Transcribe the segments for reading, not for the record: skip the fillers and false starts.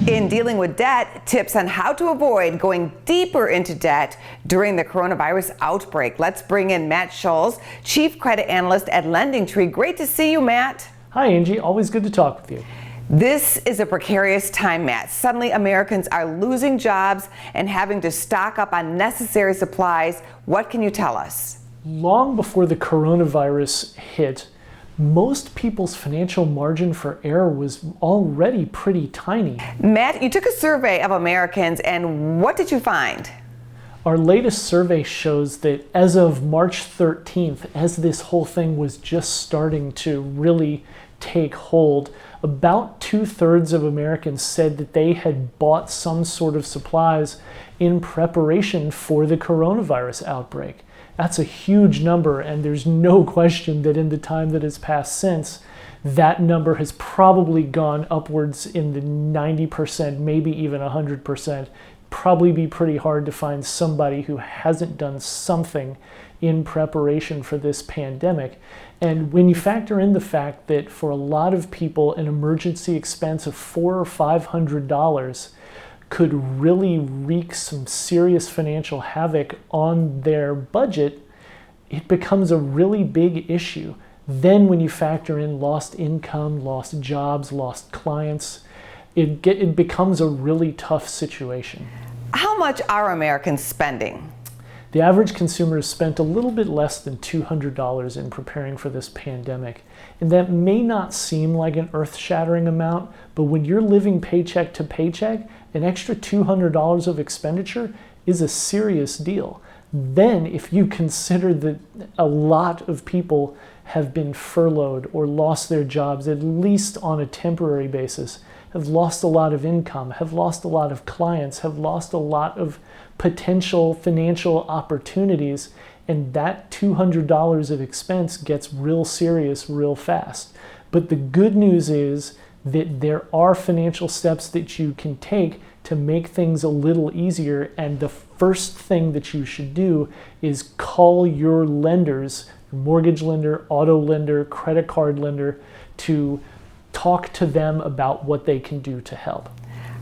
In Dealing with Debt, tips on how to avoid going deeper into debt during the coronavirus outbreak. Let's bring in Matt Schulz, Chief Credit Analyst at LendingTree. Great to see you, Matt. Hi, Angie. Always good to talk with you. This is a precarious time, Matt. Suddenly, Americans are losing jobs and having to stock up on necessary supplies. What can you tell us? Long before the coronavirus hit, most people's financial margin for error was already pretty tiny. Matt, you took a survey of Americans, and what did you find? Our latest survey shows that as of March 13th, as this whole thing was just starting to really take hold, about 2/3 of Americans said that they had bought some sort of supplies in preparation for the coronavirus outbreak. That's a huge number, and there's no question that in the time that has passed since, that number has probably gone upwards in the 90%, maybe even 100%. Probably be pretty hard to find somebody who hasn't done something in preparation for this pandemic. And when you factor in the fact that for a lot of people, an emergency expense of $400 or $500 could really wreak some serious financial havoc on their budget, it becomes a really big issue. Then when you factor in lost income, lost jobs, lost clients, it becomes a really tough situation. How much are Americans spending? The average consumer has spent a little bit less than $200 in preparing for this pandemic. And that may not seem like an earth-shattering amount, but when you're living paycheck to paycheck, an extra $200 of expenditure is a serious deal. Then, if you consider that a lot of people have been furloughed or lost their jobs, at least on a temporary basis, have lost a lot of income, have lost a lot of clients, have lost a lot of potential financial opportunities, and that $200 of expense gets real serious real fast. But the good news is that there are financial steps that you can take to make things a little easier, and the first thing that you should do is call your lenders, mortgage lender, auto lender, credit card lender, to talk to them about what they can do to help.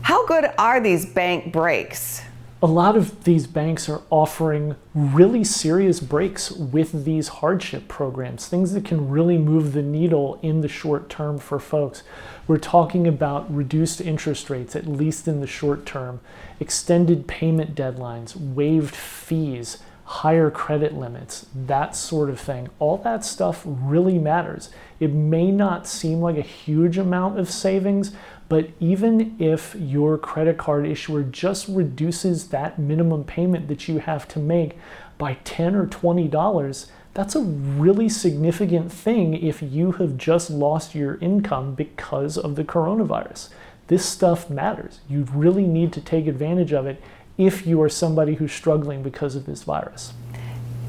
How good are these bank breaks? A lot of these banks are offering really serious breaks with these hardship programs, things that can really move the needle in the short term for folks. We're talking about reduced interest rates, at least in the short term, extended payment deadlines, waived fees, higher credit limits, that sort of thing. All that stuff really matters. It may not seem like a huge amount of savings, but even if your credit card issuer just reduces that minimum payment that you have to make by $10 or $20, that's a really significant thing if you have just lost your income because of the coronavirus. This stuff matters. You really need to take advantage of it if you are somebody who's struggling because of this virus.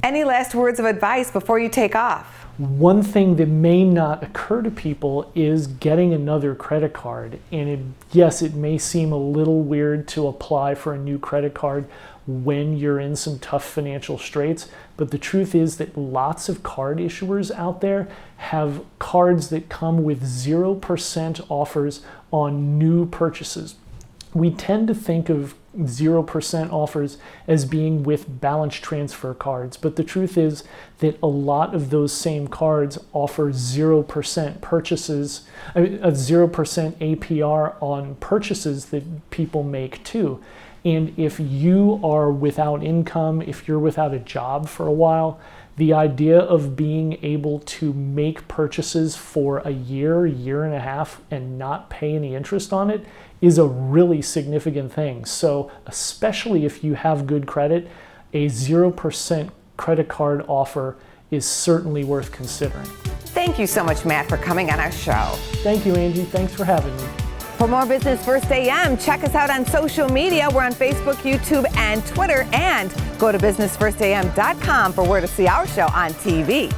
Any last words of advice before you take off? One thing that may not occur to people is getting another credit card. And yes, it may seem a little weird to apply for a new credit card when you're in some tough financial straits, but the truth is that lots of card issuers out there have cards that come with 0% offers on new purchases. We tend to think of 0% offers as being with balance transfer cards, but the truth is that a lot of those same cards offer 0% purchases, a 0% APR on purchases that people make too. And if you are without income, if you're without a job for a while, the idea of being able to make purchases for a year, year and a half, and not pay any interest on it is a really significant thing. So especially if you have good credit, a 0% credit card offer is certainly worth considering. Thank you so much, Matt, for coming on our show. Thank you, Angie. Thanks for having me. For more Business First AM, check us out on social media. We're on Facebook, YouTube, and Twitter. And go to businessfirstam.com for where to see our show on TV.